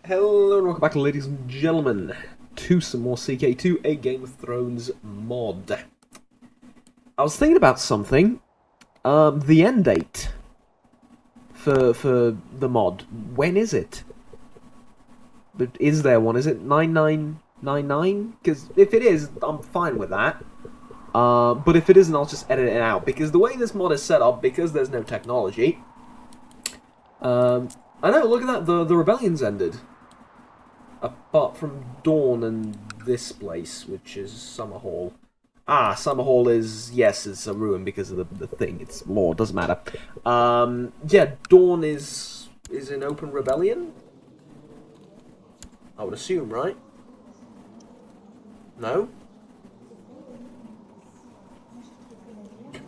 Hello and welcome back, ladies and gentlemen, to some more CK2, a Game of Thrones mod. I was thinking about something. The end date for the mod. When is it? But is there one? Is it 9999? Because if it is, I'm fine with that. But if it isn't, I'll just edit it out. Because the way this mod is set up, because there's no technology... I know, look at that, the rebellion's ended. Apart from Dawn and this place, which is Summerhall. Ah, Summerhall is, yes, it's a ruin because of the thing. It's lore, doesn't matter. Yeah, Dawn is in open rebellion? I would assume, right? No?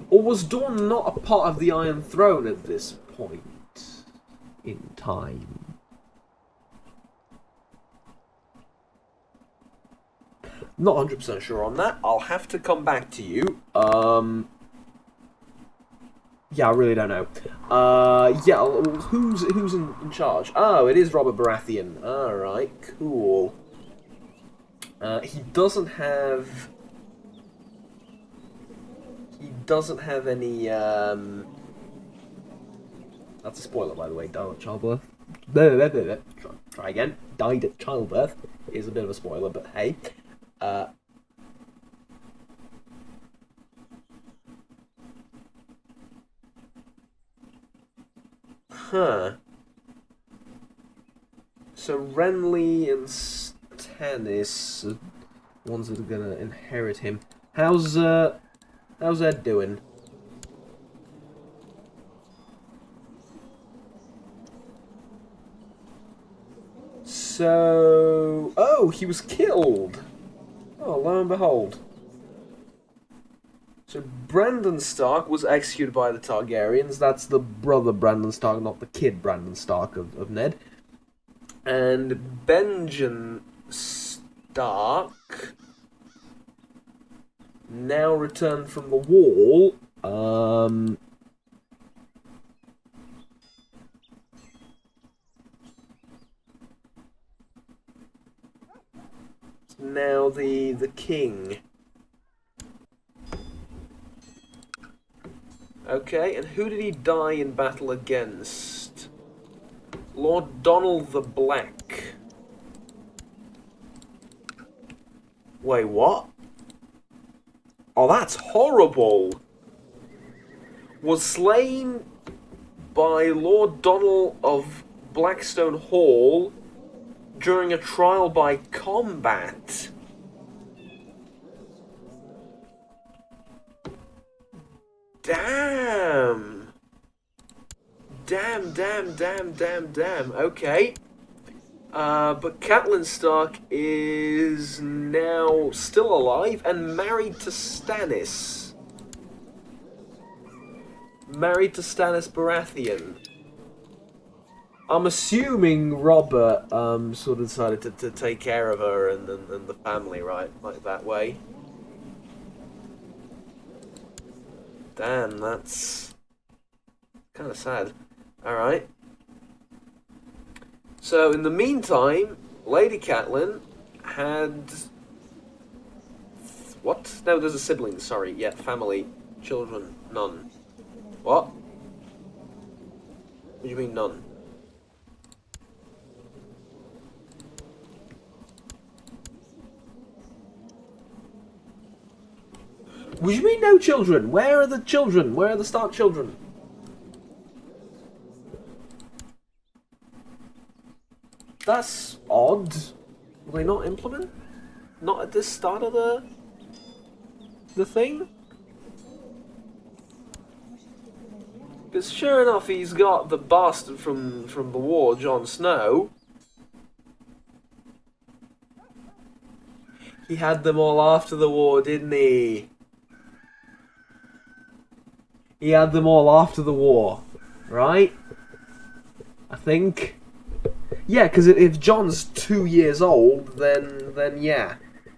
Or was Dawn not a part of the Iron Throne at this point in time? Not 100% sure on that. I'll have to come back to you. Yeah, I really don't know. Yeah, who's in charge? Oh, it is Robert Baratheon. Alright, cool. He doesn't have any, that's a spoiler, by the way. Died at childbirth. Try again. Died at childbirth is a bit of a spoiler, but hey. So Renly and Stannis are ones that are gonna inherit him. How's Ed doing? So... Oh, he was killed! Oh, lo and behold. So Brandon Stark was executed by the Targaryens. That's the brother Brandon Stark, not the kid Brandon Stark of Ned. And Benjen Stark now returned from the wall. Now the king. Okay, and who did he die in battle against? Lord Donald the Black. Wait, what? Oh, that's horrible! Was slain by Lord Donald of Blackstone Hall during a trial by combat. Damn. Damn. Okay. But Catelyn Stark is now still alive and married to Stannis. Married to Stannis Baratheon. I'm assuming Robert sort of decided to take care of her and the family, right? Like that way. Damn, that's kind of sad. Alright. So, in the meantime, Lady Catelyn had... What? No, there's a sibling, sorry. Yeah, family, children, none. What? What do you mean, none? What do you mean no children? Where are the children? Where are the Stark children? That's odd. Will they not implement? Not at this start of the thing? Because sure enough, he's got the bastard from the war, Jon Snow. He had them all after the war, didn't he? He had them all after the war, right? I think. Yeah, because if Jon's 2 years old, then yeah,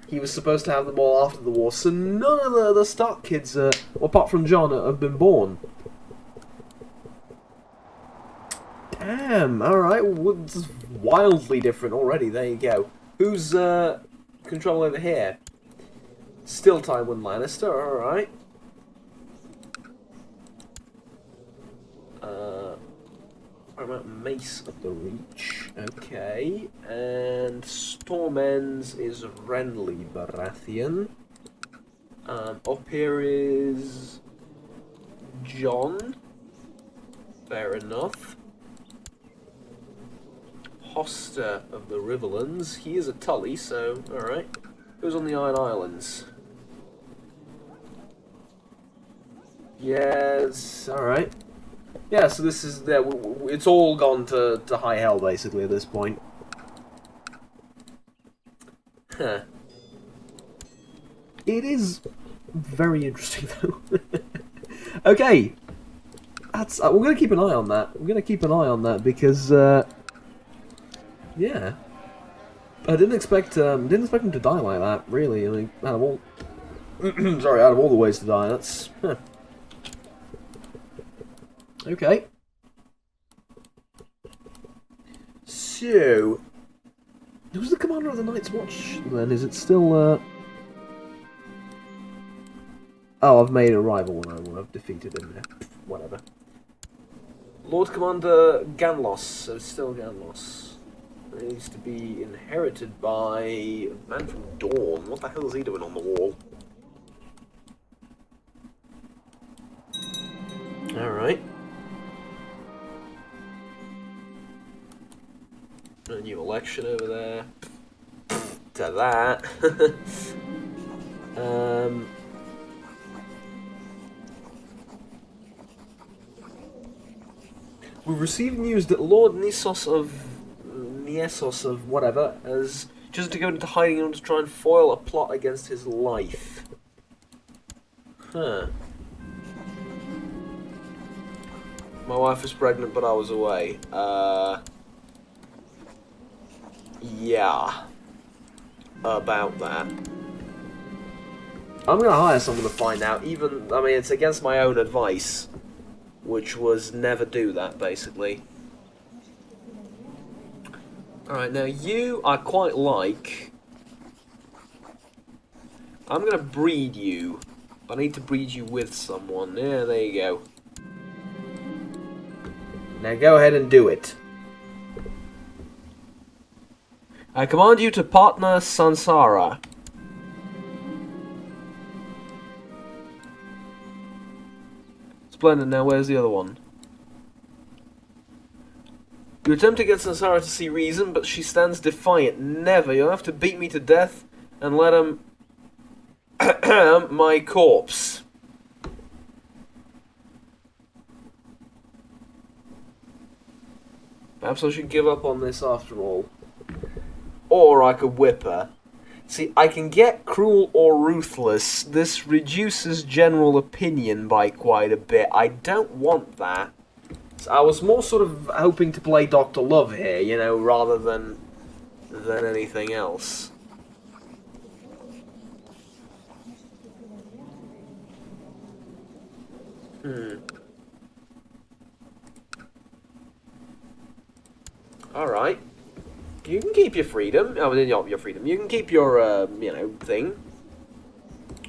he was supposed to have them all after the war. So none of the Stark kids, apart from Jon, have been born. Damn. All right. Well, wildly different already. There you go. Who's control over here? Still Tywin Lannister, alright. What about Mace of the Reach? Okay. And Stormends is Renly Baratheon. Up here is John. Fair enough. Hoster of the Riverlands. He is a Tully, so alright. Who's on the Iron Islands? Yes, alright. Yeah, so this is it's all gone to high hell basically at this point. Huh. It is very interesting though. Okay. That's we're gonna keep an eye on that. We're gonna keep an eye on that because yeah. I didn't expect him to die like that, really. I mean, out of all sorry, out of all the ways to die, that's huh. Okay. So, who's the commander of the Night's Watch then? Is it still oh, I've made a rival when I've defeated him there. Whatever. Lord Commander Ganlos, so it's still Ganlos. It needs to be inherited by a man from Dawn. What the hell is he doing on the wall? Alright. A new election over there. To that. We've received news that Lord Nessos of whatever has chosen to go into hiding in order to try and foil a plot against his life. Huh. My wife was pregnant, but I was away. Yeah. About that. I'm gonna hire someone to find out, I mean, it's against my own advice, which was never do that, basically. Alright, now you I quite like. I'm gonna breed you. I need to breed you with someone. Yeah, there you go. Now go ahead and do it. I command you to partner Sansara. Splendid, now where's the other one? You attempt to get Sansara to see reason, but she stands defiant. Never, you'll have to beat me to death and let him my corpse. Perhaps I should give up on this after all. Or I could whip her. See, I can get cruel or ruthless. This reduces general opinion by quite a bit. I don't want that. So I was more sort of hoping to play Dr. Love here, you know, rather than anything else. Alright. You can keep your freedom. Oh, not your freedom. You can keep your, you know, thing.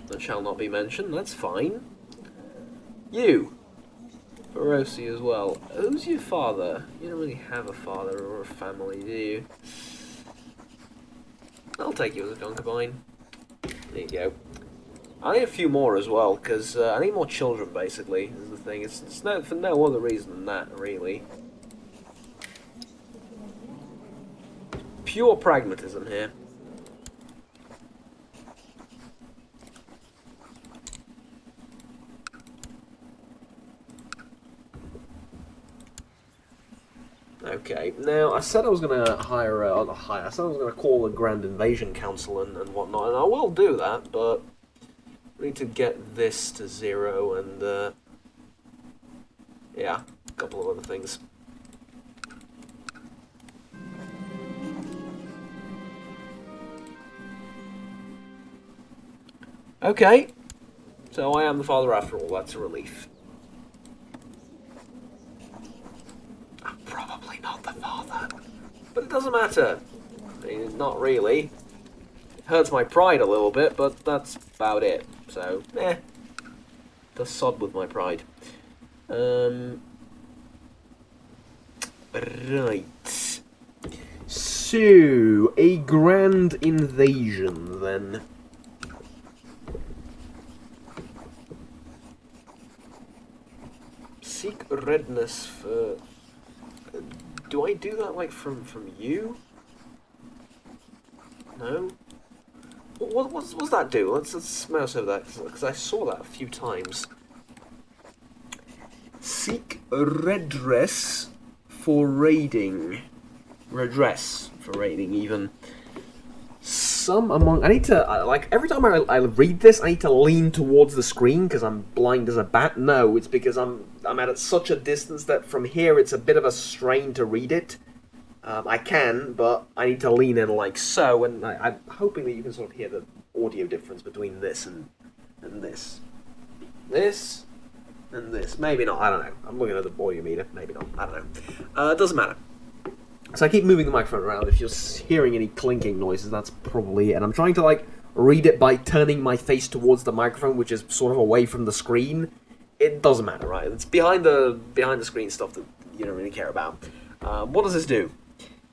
That shall not be mentioned. That's fine. You. Feroci as well. Who's your father? You don't really have a father or a family, do you? I'll take you as a concubine. There you go. I need a few more as well, because I need more children, basically, is the thing. It's no, for no other reason than that, really. Pure pragmatism here. Okay, now I said I was going to hire, I said I was going to call a Grand Invasion Council and whatnot, and I will do that, but we need to get this to 0 and, yeah, a couple of other things. Okay, so I am the father after all, that's a relief. I'm probably not the father. But it doesn't matter. I mean, not really. It hurts my pride a little bit, but that's about it. So, does sod with my pride. Right. So, a grand invasion, then. Seek redness for... do I do that, like, from you? No? What's that do? Let's mouse over that, because I saw that a few times. Seek redress for raiding. Redress for raiding, even. Some among... I need to... like, every time I read this, I need to lean towards the screen, because I'm blind as a bat. No, it's because I'm at such a distance that from here it's a bit of a strain to read it. I can, but I need to lean in like so, and I'm hoping that you can sort of hear the audio difference between this and this. This and this. Maybe not, I don't know. I'm looking at the audio meter. Maybe not, I don't know. It doesn't matter. So I keep moving the microphone around. If you're hearing any clinking noises, that's probably it. And I'm trying to, like, read it by turning my face towards the microphone, which is sort of away from the screen. It doesn't matter, right? It's behind the screen stuff that you don't really care about. What does this do?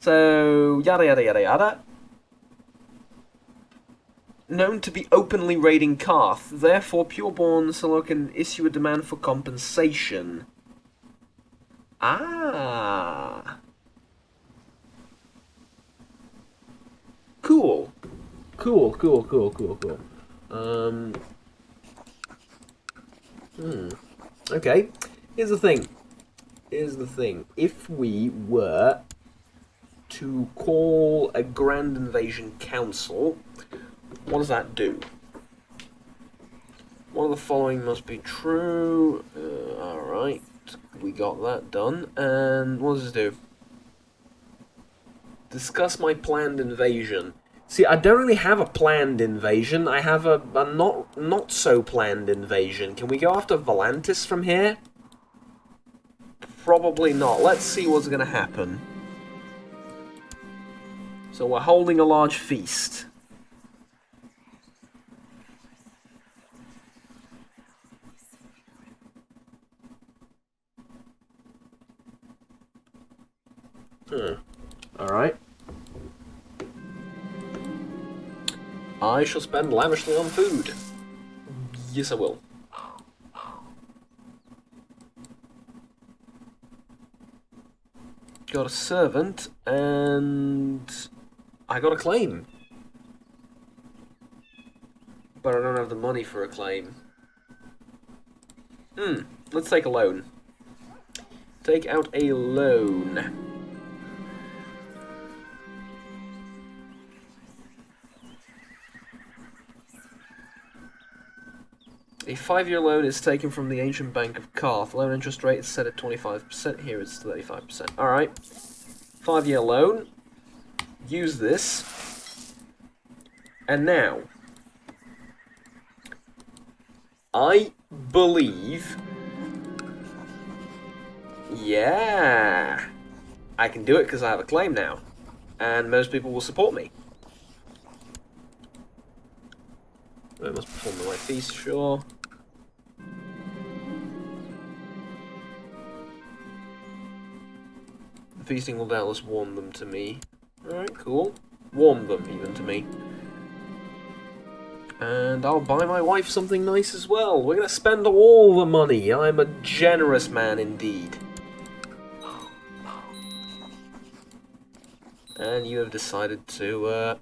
So, yada yada yada yada. Known to be openly raiding Qarth, therefore Pureborn Solo can issue a demand for compensation. Ah. Cool. Cool. Okay. Here's the thing. If we were to call a Grand Invasion Council, what does that do? One of the following must be true. Alright. We got that done. And what does this do? Discuss my planned invasion. See, I don't really have a planned invasion. I have a not so planned invasion. Can we go after Volantis from here? Probably not. Let's see what's going to happen. So we're holding a large feast. Alright. I shall spend lavishly on food. Yes, I will. Got a servant, and I got a claim. But I don't have the money for a claim. Let's take a loan. Take out a loan. A 5-year loan is taken from the Ancient Bank of Qarth. Loan interest rate is set at 25%. Here it's 35%. Alright. 5-year loan. Use this. And now, I believe... yeah! I can do it because I have a claim now. And most people will support me. I must perform my feast, sure. The feasting will doubtless warm them to me. Alright, cool. Warm them, even, to me. And I'll buy my wife something nice as well. We're going to spend all the money. I'm a generous man indeed. And you have decided to,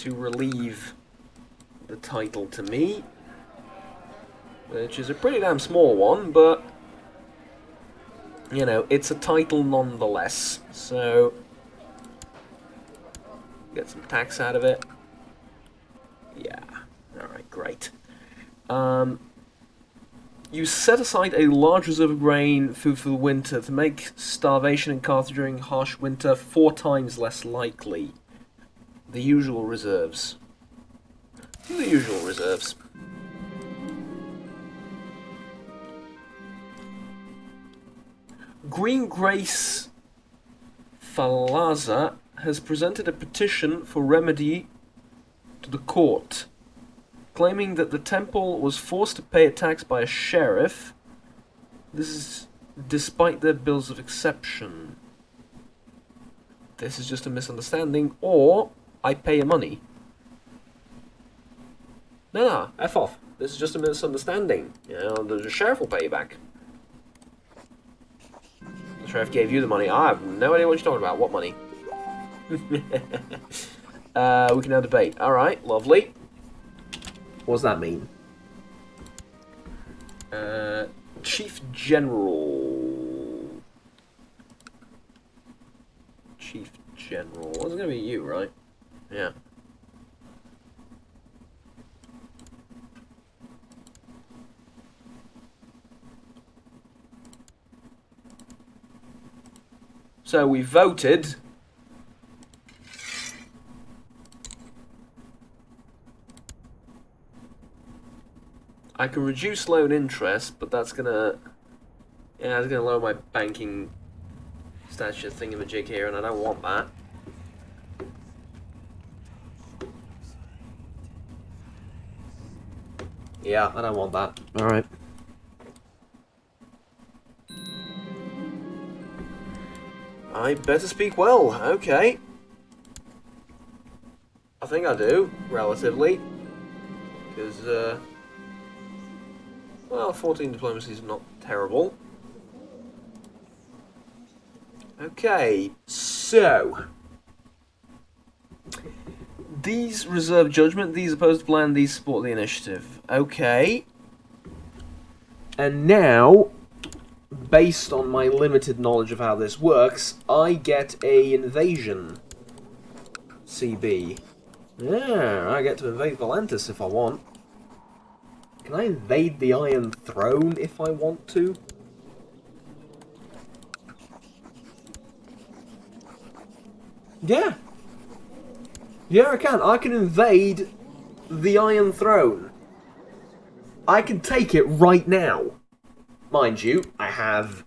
relieve the title to me, which is a pretty damn small one, but, you know, it's a title nonetheless, so get some tax out of it. Yeah, alright, great. You set aside a large reserve of grain, food for the winter, to make starvation in Qarth during harsh winter 4 times less likely. The usual reserves. The usual reserves. Green Grace Falaza has presented a petition for remedy to the court, claiming that the temple was forced to pay a tax by a sheriff. This is despite their bills of exception. This is just a misunderstanding, or I pay you money. No, F off. This is just a misunderstanding. You know, the sheriff will pay you back. The sheriff gave you the money. I have no idea what you're talking about. What money? We can now debate. Alright, lovely. What does that mean? Chief General. Chief General. Well, it's going to be you, right? Yeah. So we voted. I can reduce loan interest, but that's gonna, yeah, it's gonna lower my banking stature thingamajig here, and I don't want that. Yeah, I don't want that. All right. I better speak well. Okay. I think I do, relatively, because well, 14 diplomacy is not terrible. Okay, so these reserve judgment, these opposed plan, these support the initiative. Okay. And now, based on my limited knowledge of how this works, I get a invasion CB. Yeah, I get to invade Volantis if I want. Can I invade the Iron Throne if I want to? Yeah. Yeah, I can. I can invade the Iron Throne. I can take it right now. Mind you, I have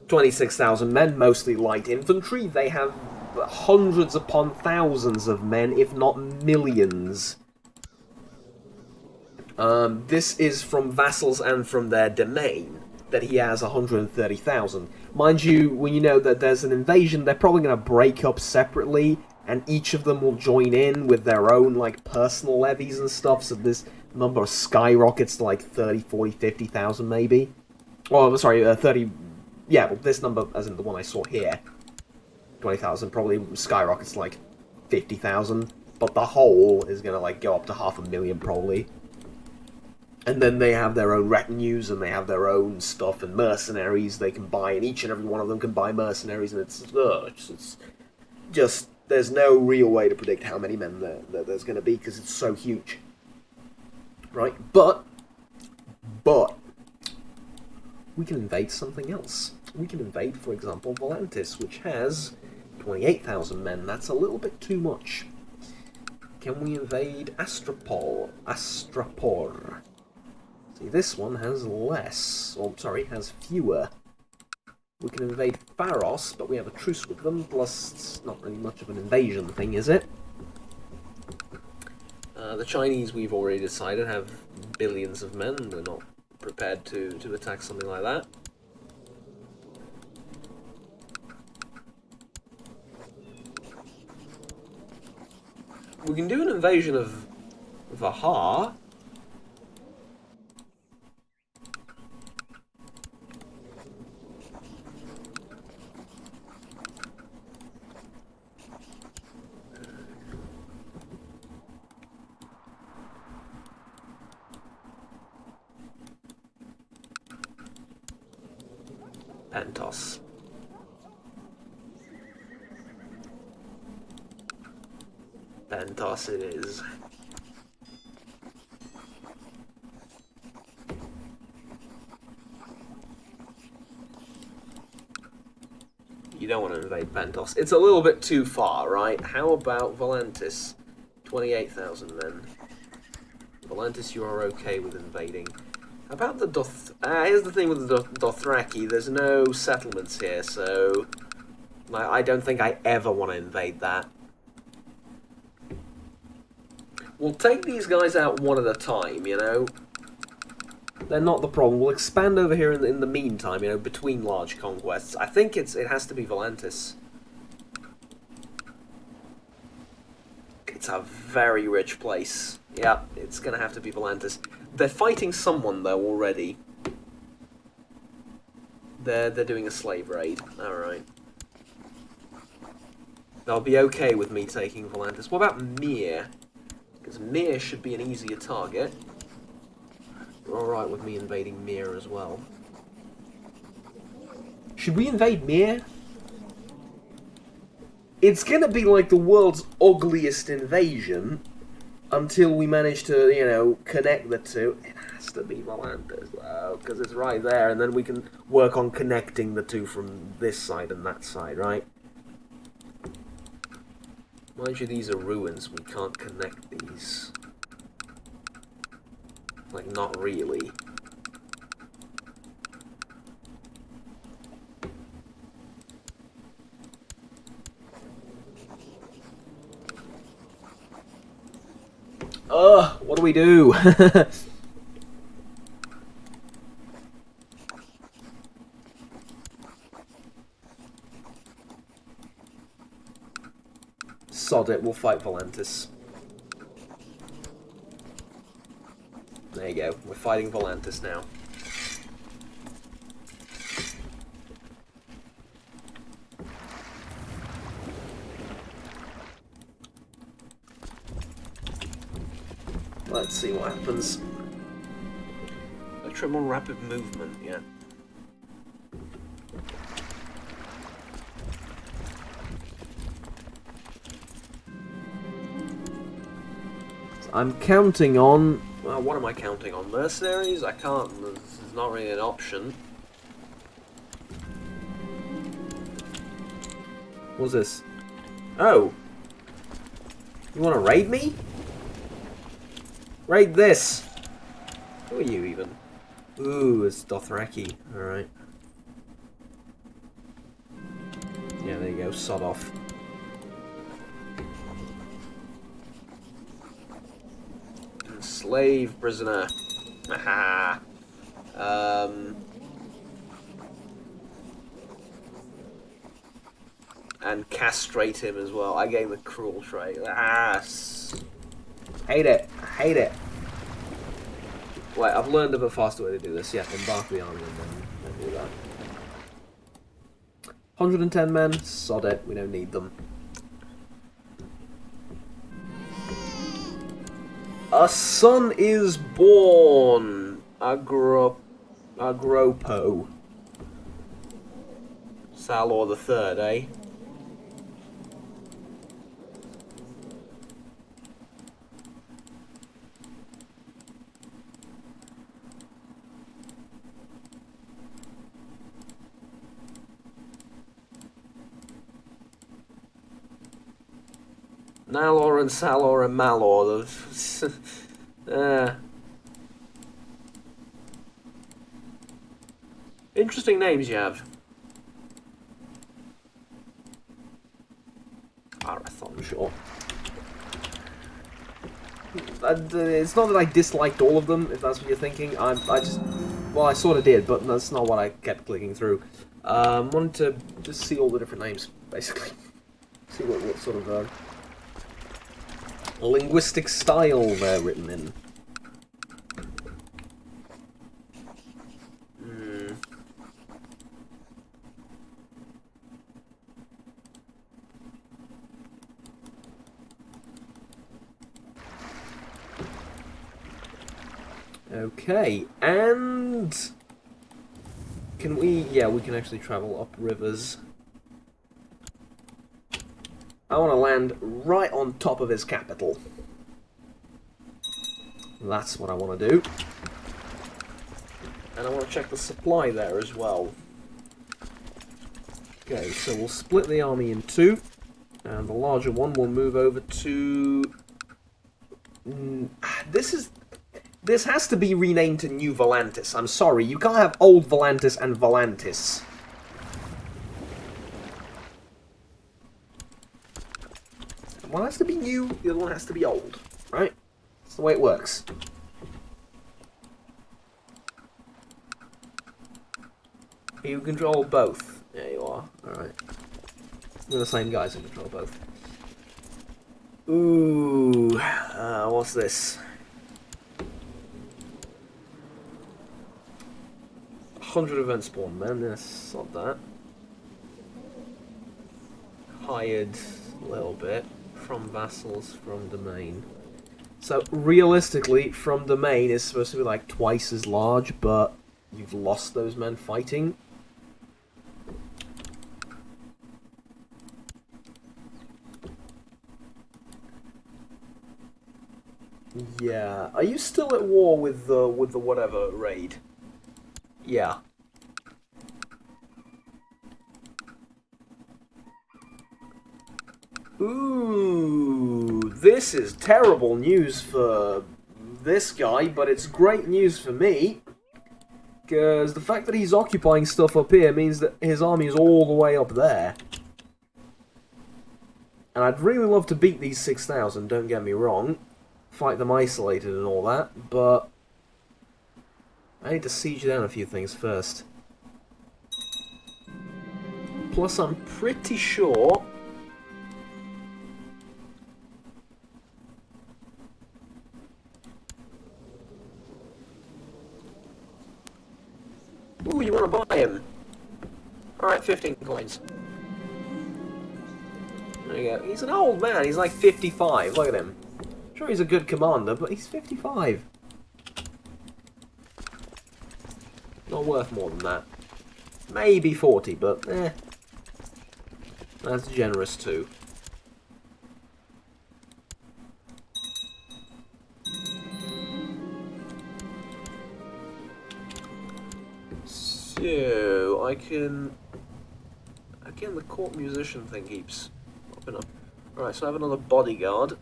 26,000 men, mostly light infantry. They have hundreds upon thousands of men, if not millions. This is from vassals and from their domain, that he has 130,000. Mind you, when you know that there's an invasion, they're probably going to break up separately, and each of them will join in with their own, like, personal levies and stuff, so this number skyrockets to, like, 30, 40, 50,000 maybe. Oh, sorry, 30... Yeah, well, this number, as in the one I saw here, 20,000, probably skyrockets to, like, 50,000, but the whole is going to, like, go up to 500,000 probably. And then they have their own retinues, and they have their own stuff and mercenaries they can buy, and each and every one of them can buy mercenaries, and it's just, there's no real way to predict how many men there's going to be, because it's so huge. Right? But, we can invade something else. We can invade, for example, Volantis, which has 28,000 men. That's a little bit too much. Can we invade Astrapor? See, this one has less, or sorry, has fewer. We can invade Pharos, but we have a truce with them, plus it's not really much of an invasion thing, is it? The Chinese, we've already decided, have billions of men. They're not prepared to attack something like that. We can do an invasion of Vahar. Pentos. Pentos it is. You don't want to invade Pentos. It's a little bit too far, right? How about Volantis? 28,000 men. Volantis, you are okay with invading. About the here's the thing with the Dothraki, there's no settlements here, so I don't think I ever want to invade that. We'll take these guys out one at a time, you know? They're not the problem. We'll expand over here in the meantime, you know, between large conquests. I think it has to be Volantis. It's a very rich place. Yeah, it's gonna have to be Volantis. They're fighting someone, though, already. They're doing a slave raid. Alright. They'll be okay with me taking Volantis. What about Mir? Because Mir should be an easier target. You're alright with me invading Mir as well. Should we invade Mir? It's gonna be like the world's ugliest invasion until we manage to, you know, connect the two. It has to be Volantis, though, because it's right there, and then we can work on connecting the two from this side and that side, right? Mind you, these are ruins. We can't connect these. Like, not really. What do we do? Sod it, we'll fight Volantis. There you go, we're fighting Volantis now. Let's see what happens. A triple rapid movement, yeah. I'm counting on... Well, what am I counting on? Mercenaries? I can't. This is not really an option. What's this? Oh! You want to raid me? Raid this! Who are you, even? Ooh, it's Dothraki. Alright. Yeah, there you go. Sod off. Slave prisoner. Aha. And castrate him as well. I gave him a cruel trait. Ah. Hate it. Hate it. Wait, I've learned of a faster way to do this. Yeah, embark the army and then do that. 110 men. Sod it. We don't need them. A son is born. Agropo. Salor the Third, eh? Nalor and Salor and Malor. Interesting names you have. Baratheon, sure. It's not that I disliked all of them, if that's what you're thinking. I just... Well, I sort of did, but that's not what I kept clicking through. Wanted to just see all the different names, basically. See what sort of... linguistic style they're written in. Okay, and can we? Yeah, we can actually travel up rivers. I want to land right on top of his capital. That's what I want to do. And I want to check the supply there as well. Okay, so we'll split the army in two. And the larger one will move over to... This is... This has to be renamed to New Volantis. I'm sorry, you can't have Old Volantis and Volantis. One has to be new, the other one has to be old, right? That's the way it works. You control both. There you are. Alright. We're the same guys who control both. Ooh. What's this? 100 event spawn, man. That's not that. Hired a little bit. From vassals, from domain. So, realistically, from domain is supposed to be like twice as large, but you've lost those men fighting. Yeah. Are you still at war with the whatever raid? Yeah. Ooh, this is terrible news for this guy, but it's great news for me. Because the fact that he's occupying stuff up here means that his army is all the way up there. And I'd really love to beat these 6,000, don't get me wrong. Fight them isolated and all that, but I need to siege down a few things first. Plus, I'm pretty sure... Ooh, you want to buy him? Alright, 15 coins. There you go. He's an old man, he's like 55, look at him. Sure, he's a good commander, but he's 55. Not worth more than that. Maybe 40, but eh. That's generous too. So, I can... Again, the court musician thing keeps popping up. Alright, so I have another bodyguard.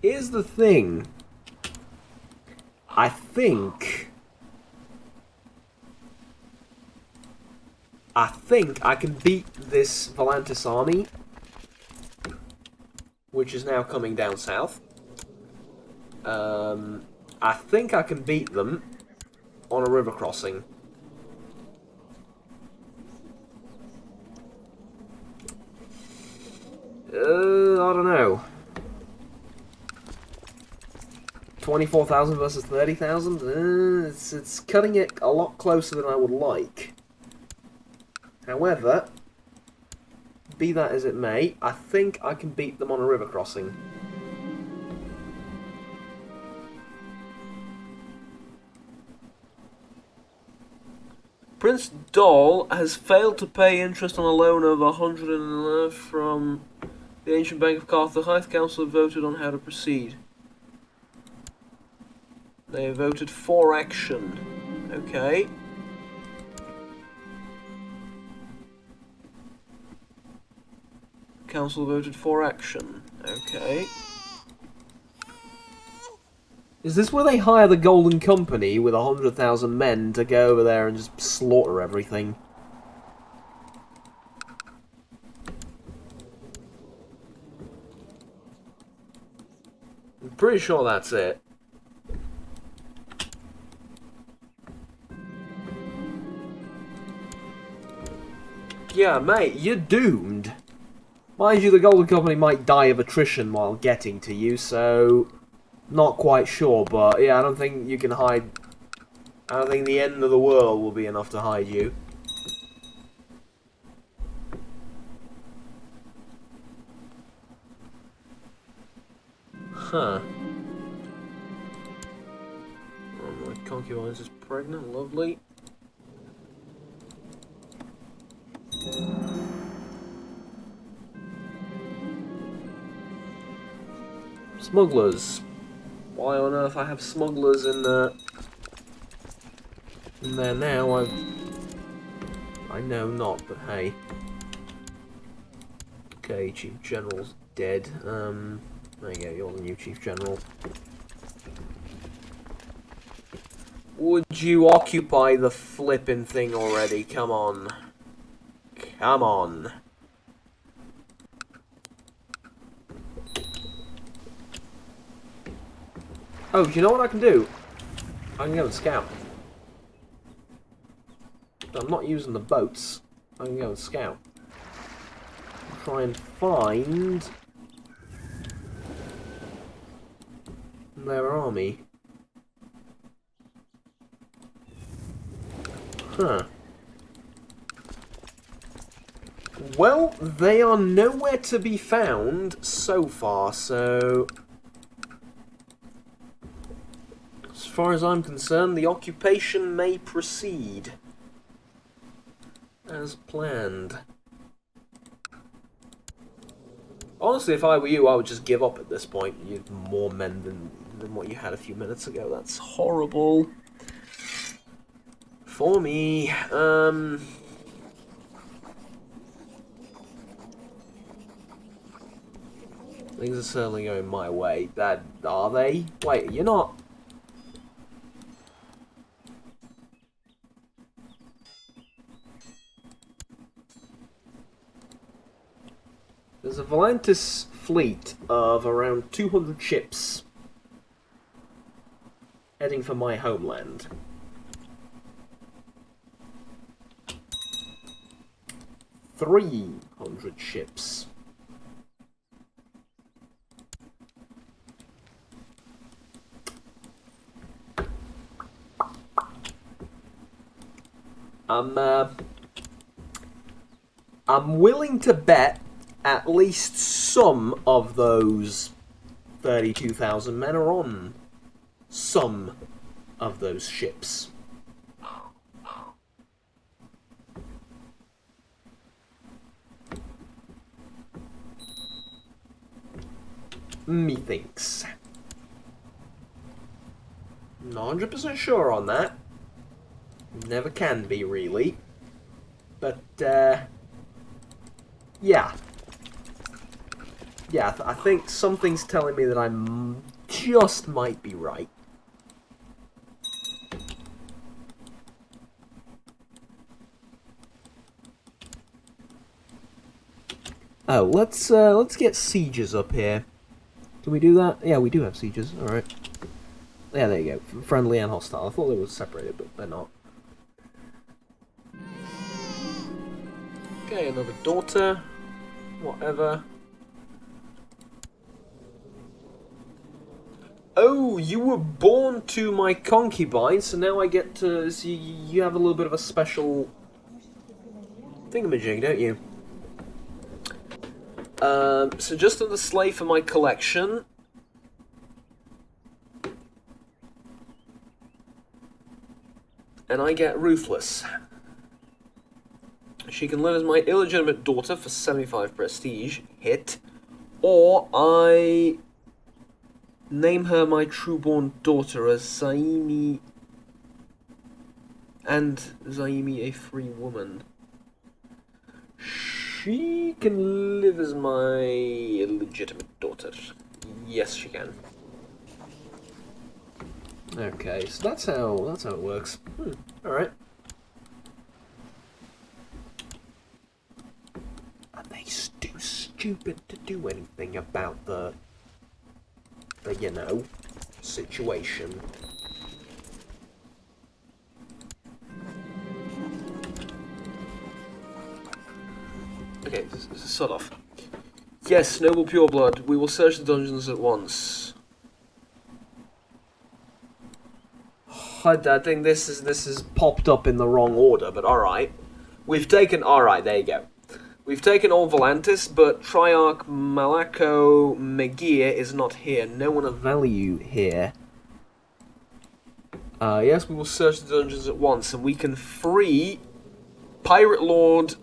Here's the thing. I think I can beat this Volantis army, which is now coming down south. I think I can beat them on a river crossing. I don't know. 24,000 versus 30,000? It's cutting it a lot closer than I would like. However, be that as it may, I think I can beat them on a river crossing. Prince Doll has failed to pay interest on a loan of 111 from the ancient Bank of Qarth. The High Council have voted on how to proceed. They voted for action. Okay. Council voted for action. Okay. Is this where they hire the Golden Company with 100,000 men to go over there and just slaughter everything? I'm pretty sure that's it. Yeah, mate, you're doomed. Mind you, the Golden Company might die of attrition while getting to you, so... Not quite sure, but yeah, I don't think you can hide... I don't think the end of the world will be enough to hide you. Huh. Oh, my concubine is pregnant, lovely. Smugglers. Why on earth I have smugglers in there now? I know not, but hey. Okay, Chief General's dead. There you go, you're the new Chief General. Would you occupy the flippin' thing already? Come on. Come on. Oh, do you know what I can do? I can go and scout. I'm not using the boats. I can go and scout. Try and find their army. Huh. Well, they are nowhere to be found so far, so... as far as I'm concerned, the occupation may proceed as planned. Honestly, if I were you, I would just give up at this point. You have more men than what you had a few minutes ago. That's horrible. For me, things are certainly going my way. That are they? Wait, you're not. There's a Volantis fleet of around 200 ships heading for my homeland. "300 ships. I'm willing to bet at least some of those 32,000 men are on some of those ships. Methinks. Not 100% sure on that. Never can be, really. But, yeah. Yeah, I think something's telling me that I just might be right. Oh, let's get sieges up here. Can we do that? Yeah, we do have sieges. All right. Yeah, there you go. Friendly and hostile. I thought they were separated, but they're not. Okay, another daughter. Whatever. Oh, you were born to my concubine, so now I get to see you have a little bit of a special thingamajig, don't you? So just another slave for my collection. And I get Ruthless. She can live as my illegitimate daughter for 75 prestige, hit, or I name her my trueborn daughter as Zaimi, and Zaimi a free woman. She can live as my illegitimate daughter. Yes, she can. Okay, so that's how it works. All right. Are they too stupid to do anything about the you know, situation? Okay, sort of. Yes, noble pureblood, we will search the dungeons at once. I think this is popped up in the wrong order, but alright. Alright, there you go. We've taken all Volantis, but Triarch Malako Megir is not here. No one of value here. Yes, we will search the dungeons at once, and we can free Pirate Lord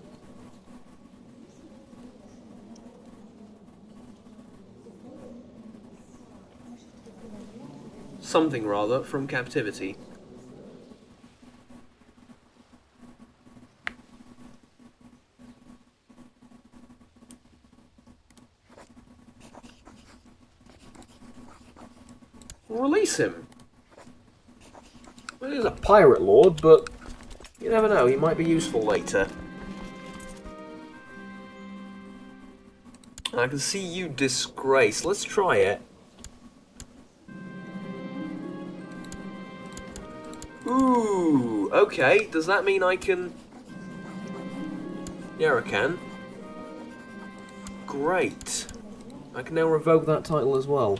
something rather from captivity. release him. Well, he's a pirate lord, but you never know, he might be useful later. I can see you disgrace. Let's try it. Ooh, okay. Does that mean I can... Yeah, I can. Great. I can now revoke that title as well.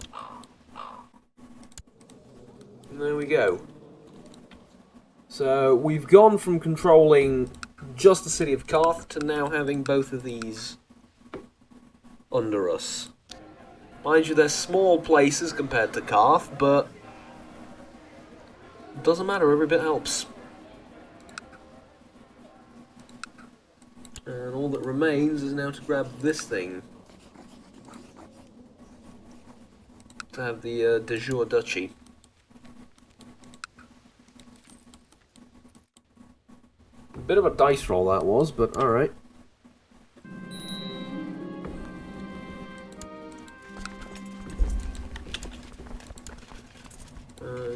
And there we go. So, we've gone from controlling just the city of Qarth to now having both of these under us. Mind you, they're small places compared to Qarth, but it doesn't matter, every bit helps. And all that remains is now to grab this thing. To have the de jure duchy. A bit of a dice roll that was, but alright.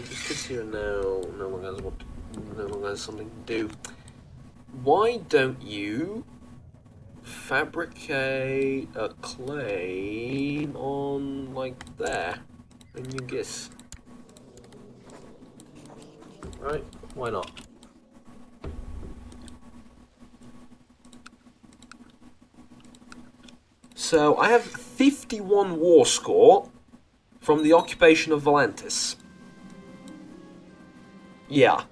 Just sits here now. No longer has something to do. Why don't you fabricate a claim on, like, there? And you guess. Right? Why not? So, I have 51 war score from the occupation of Volantis. Yeah.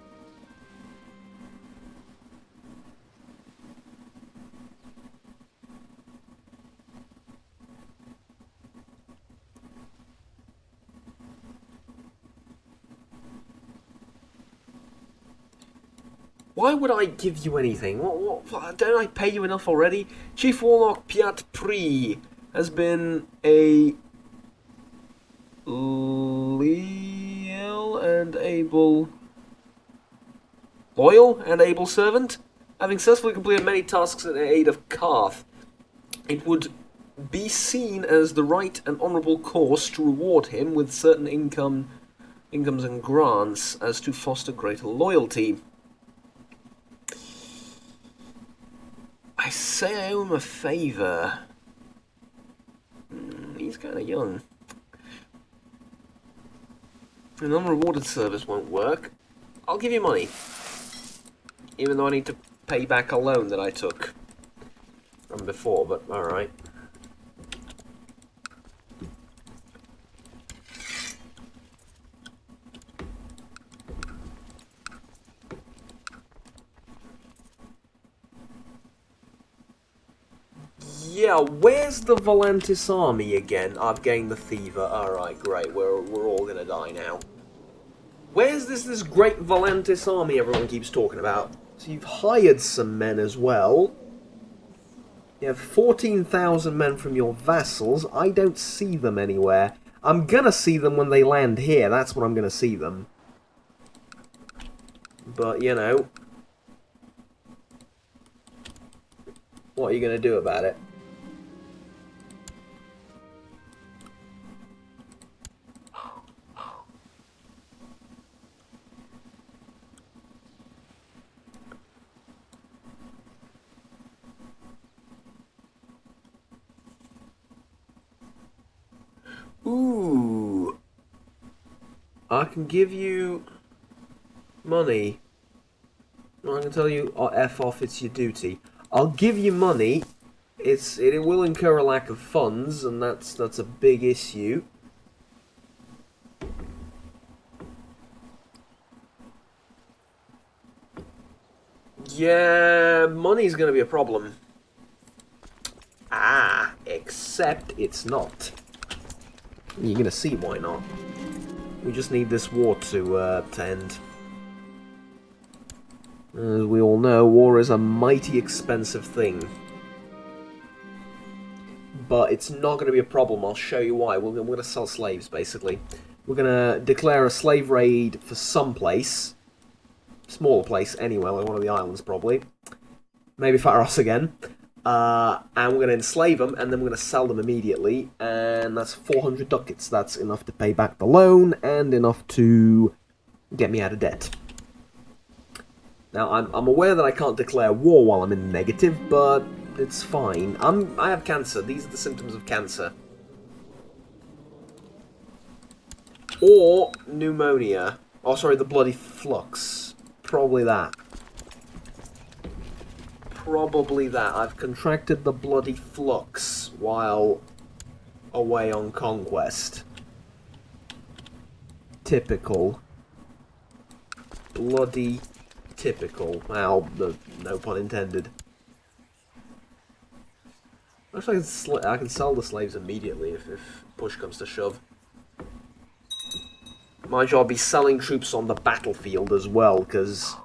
Why would I give you anything? What, don't I pay you enough already? Chief Warlock Piat Pri has been a loyal and able servant, having successfully completed many tasks in aid of Qarth. It would be seen as the right and honourable course to reward him with certain incomes and grants as to foster greater loyalty. I say I owe him a favour. He's kind of young. An unrewarded service won't work. I'll give you money. Even though I need to pay back a loan that I took from before, but alright. Yeah, where's the Volantis Army again? I've gained the fever. Alright, great. We're all gonna die now. Where's this great Volantis Army everyone keeps talking about? So you've hired some men as well. You have 14,000 men from your vassals. I don't see them anywhere. I'm gonna see them when they land here. That's when I'm gonna see them. But, you know. What are you gonna do about it? Ooh. I can give you money. I can tell you, F off, it's your duty. I'll give you money. It will incur a lack of funds, and that's a big issue. Yeah, money's gonna be a problem. Except it's not. You're gonna see why not. We just need this war to end. As we all know, war is a mighty expensive thing. But it's not going to be a problem, I'll show you why. We're going to sell slaves, basically. We're going to declare a slave raid for some place. Smaller place, anywhere, like one of the islands, probably. Maybe Pharos again. And we're going to enslave them, and then we're going to sell them immediately, and that's 400 ducats. That's enough to pay back the loan, and enough to get me out of debt. Now, I'm aware that I can't declare war while I'm in the negative, but it's fine. I have cancer. These are the symptoms of cancer. Or pneumonia. Oh, sorry, the bloody flux. Probably that. Probably that. I've contracted the bloody flux while away on conquest. Typical. Bloody typical. Well, no pun intended. Looks like I can sell the slaves immediately if push comes to shove. My job will be selling troops on the battlefield as well, because,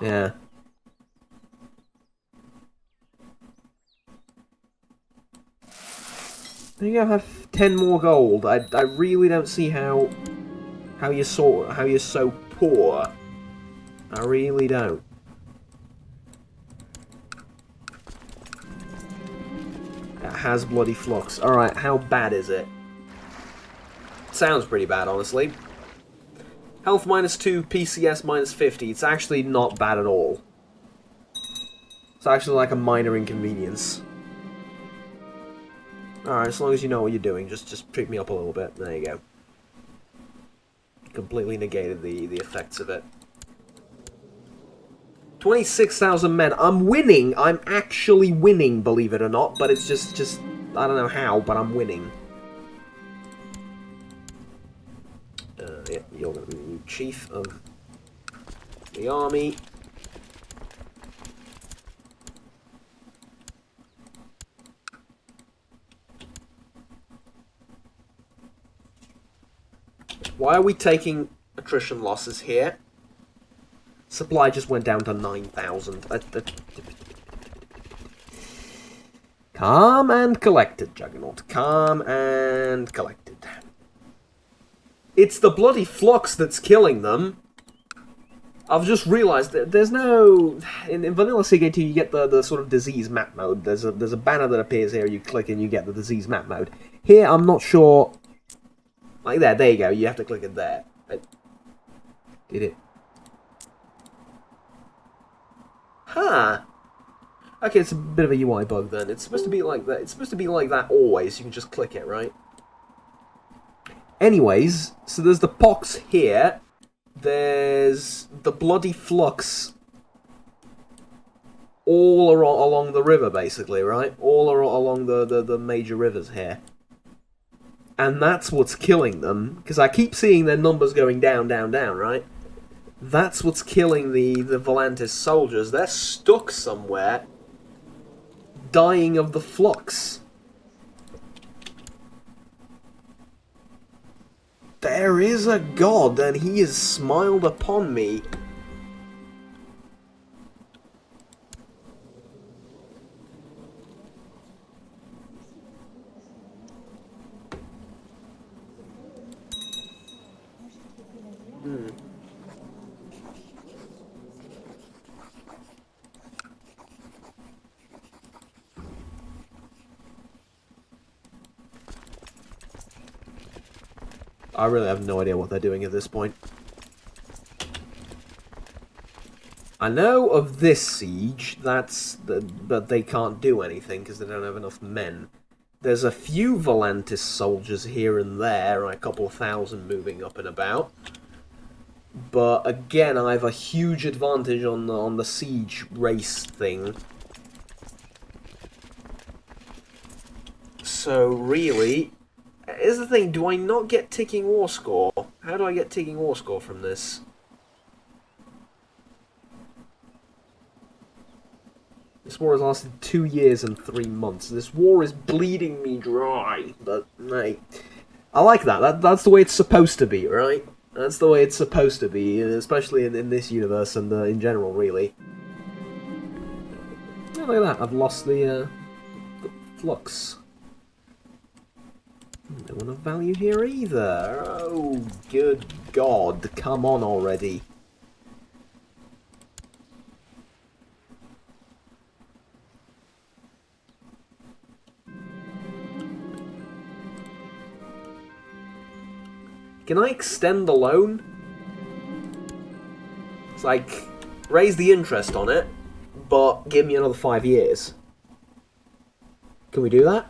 yeah. There you go, have 10 more gold. I really don't see how you're so poor. I really don't. It has bloody flux. Alright, how bad is it? Sounds pretty bad, honestly. Health -2, PCS -50. It's actually not bad at all. It's actually like a minor inconvenience. Alright, as long as you know what you're doing, just treat me up a little bit. There you go. Completely negated the effects of it. 26,000 men. I'm winning! I'm actually winning, believe it or not, but it's just I don't know how, but I'm winning. Yeah, you're going to be the new chief of the army. Why are we taking attrition losses here? Supply just went down to 9,000. Calm and collected, Juggernaut. Calm and collected. It's the bloody flux that's killing them. I've just realised that there's no... In vanilla CK2 you get the sort of disease map mode. There's a banner that appears here, you click and you get the disease map mode. Here, I'm not sure... Like there you go, you have to click it there. Did it? Huh. Okay, it's a bit of a UI bug then. It's supposed to be like that. It's supposed to be like that always. You can just click it, right? Anyways, so there's the pox here. There's the bloody flux all along the river, basically, right? All along the major rivers here. And that's what's killing them, because I keep seeing their numbers going down, right? That's what's killing the Volantis soldiers. They're stuck somewhere, dying of the flux. There is a god, and he has smiled upon me. I really have no idea what they're doing at this point. I know of this siege, but they can't do anything because they don't have enough men. There's a few Volantis soldiers here and there, a couple of thousand moving up and about. But again, I have a huge advantage on the siege race thing. So really, here's the thing: do I not get ticking war score? How do I get ticking war score from this? This war has lasted 2 years and 3 months. This war is bleeding me dry. But, hey, I like that. That's the way it's supposed to be, right? That's the way it's supposed to be, especially in this universe and in general, really. Oh, look at that. I've lost the flux. No one of value here either. Oh, good God. Come on already. Can I extend the loan? It's like, raise the interest on it, but give me another 5 years. Can we do that?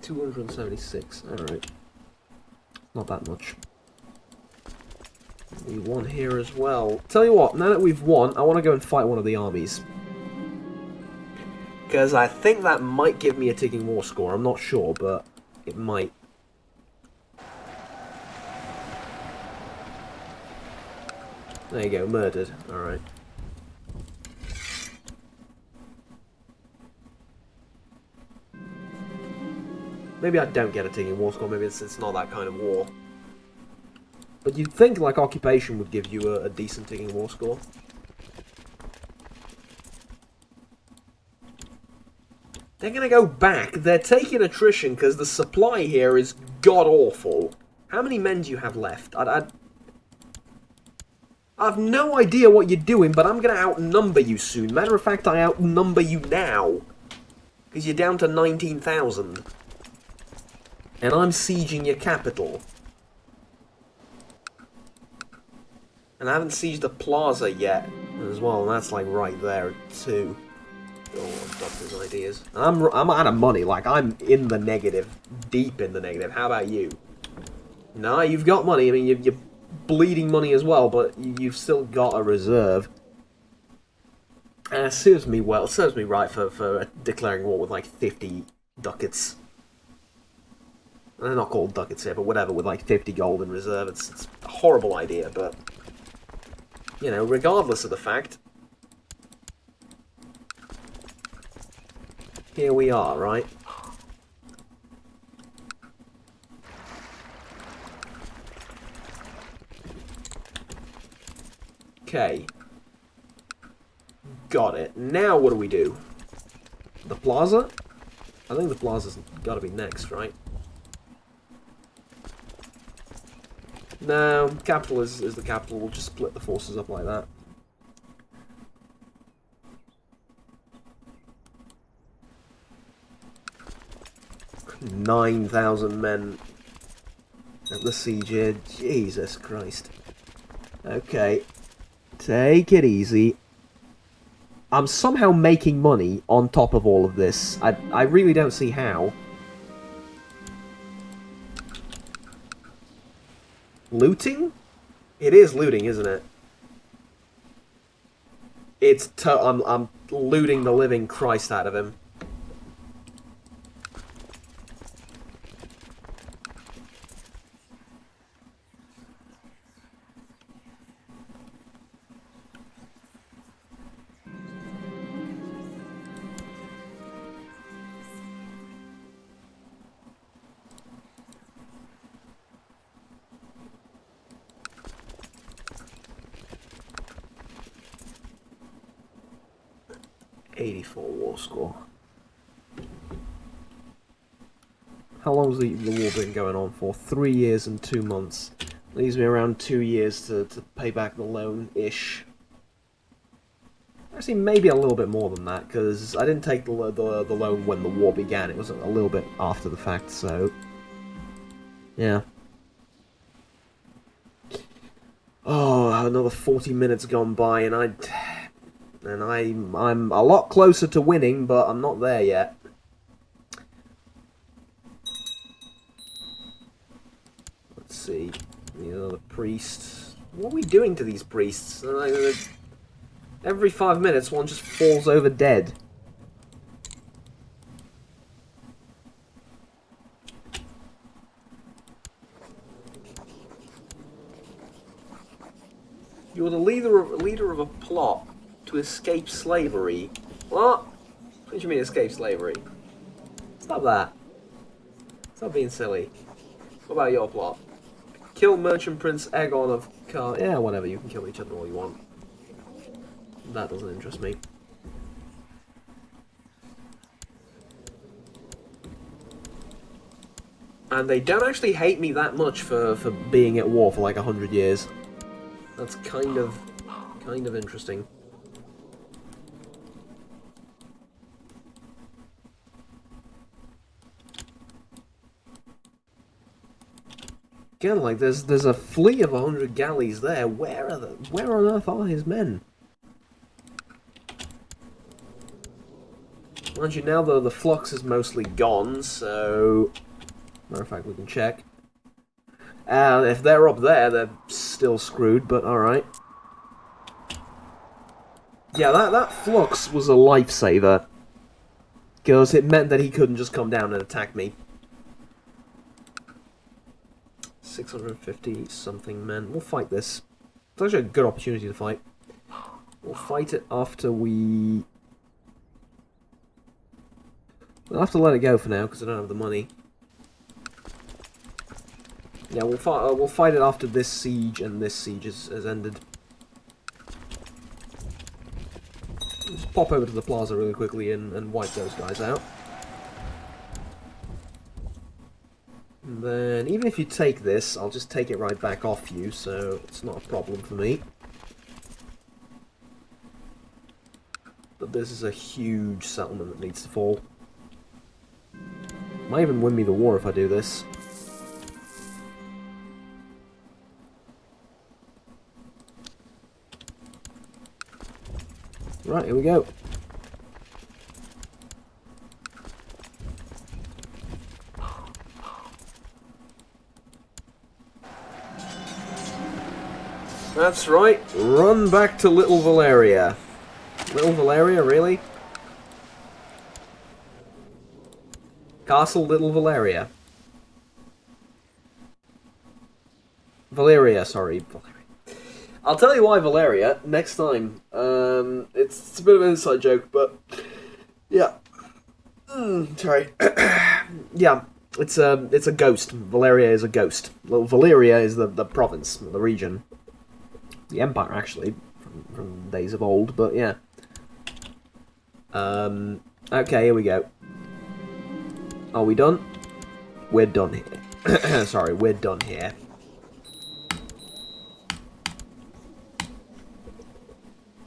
$276. Alright. Not that much. We won here as well. Tell you what, now that we've won, I want to go and fight one of the armies. Because I think that might give me a ticking war score. I'm not sure, but it might. There you go, murdered. Alright. Maybe I don't get a ticking war score, maybe it's not that kind of war. But you'd think, like, occupation would give you a decent ticking war score. They're gonna go back. They're taking attrition because the supply here is god-awful. How many men do you have left? I have no idea what you're doing, but I'm gonna outnumber you soon. Matter of fact, I outnumber you now. Because you're down to 19,000. And I'm sieging your capital. And I haven't sieged the plaza yet as well, and that's like right there too. Oh, doctor's ideas. I'm out of money, like I'm in the negative, deep in the negative. How about you? No, you've got money. I mean, you're bleeding money as well, but you've still got a reserve. And it serves me well. It serves me right for declaring war with like 50 ducats. They're not called ducats here, but whatever, with like 50 gold in reserve. It's a horrible idea, but you know, regardless of the fact, here we are, right? Okay. Got it. Now what do we do? The plaza? I think the plaza's got to be next, right? No, capital is the capital. We'll just split the forces up like that. $9,000 men at the siege here. Jesus Christ. Okay. Take it easy. I'm somehow making money on top of all of this. I really don't see how. Looting? It is looting, isn't it? It's I'm looting the living Christ out of him. .84 war score. How long has the war been going on for? 3 years and 2 months. Leaves me around 2 years to pay back the loan-ish. Actually, maybe a little bit more than that, because I didn't take the loan when the war began. It was a little bit after the fact, so yeah. Oh, another 40 minutes gone by, and I'm a lot closer to winning, but I'm not there yet. Let's see. The priests. What are we doing to these priests? Every 5 minutes, one just falls over dead. You're the leader of a plot to escape slavery. What? What do you mean escape slavery? Stop that. Stop being silly. What about your plot? Kill Merchant Prince Aegon of Qarth. Yeah, whatever. You can kill each other all you want. That doesn't interest me. And they don't actually hate me that much for being at war for like 100 years. That's kind of interesting. Again, like, there's a fleet of 100 galleys there. Where on earth are his men? Mind you, now the flux is mostly gone, so... Matter of fact, we can check. If they're up there, they're still screwed, but alright. Yeah, that flux was a lifesaver. Because it meant that he couldn't just come down and attack me. 650 something men. We'll fight this. It's actually a good opportunity to fight. We'll fight it after we... We'll have to let it go for now, because I don't have the money. Yeah, we'll fight it after this siege, and this siege has ended. Just pop over to the plaza really quickly and wipe those guys out. And then, even if you take this, I'll just take it right back off you, so it's not a problem for me. But this is a huge settlement that needs to fall. Might even win me the war if I do this. Right, here we go. That's right, run back to Little Valeria. Little Valeria, really? Castle Little Valeria. Valeria, sorry. Valeria. I'll tell you why Valeria next time. It's a bit of an inside joke, but yeah. Sorry. Yeah, it's a ghost. Valeria is a ghost. Well, Valeria is the province, the region, the empire actually, from days of old. But yeah. Okay, here we go. Are we done? We're done here. Sorry, we're done here.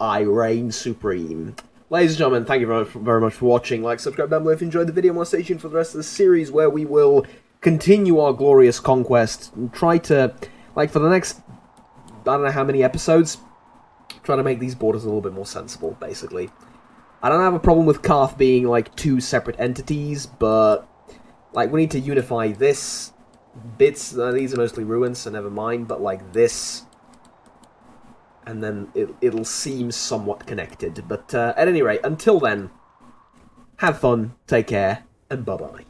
I reign supreme. Ladies and gentlemen, thank you very much for watching. Like, subscribe down below if you enjoyed the video, and stay tuned for the rest of the series, where we will continue our glorious conquest and try to, like, for the next, I don't know how many episodes, try to make these borders a little bit more sensible, basically. I don't have a problem with Qarth being, like, two separate entities, but, like, we need to unify this bits. These are mostly ruins, so never mind, but, like, this... and then it'll seem somewhat connected. But at any rate, until then, have fun, take care, and bye-bye.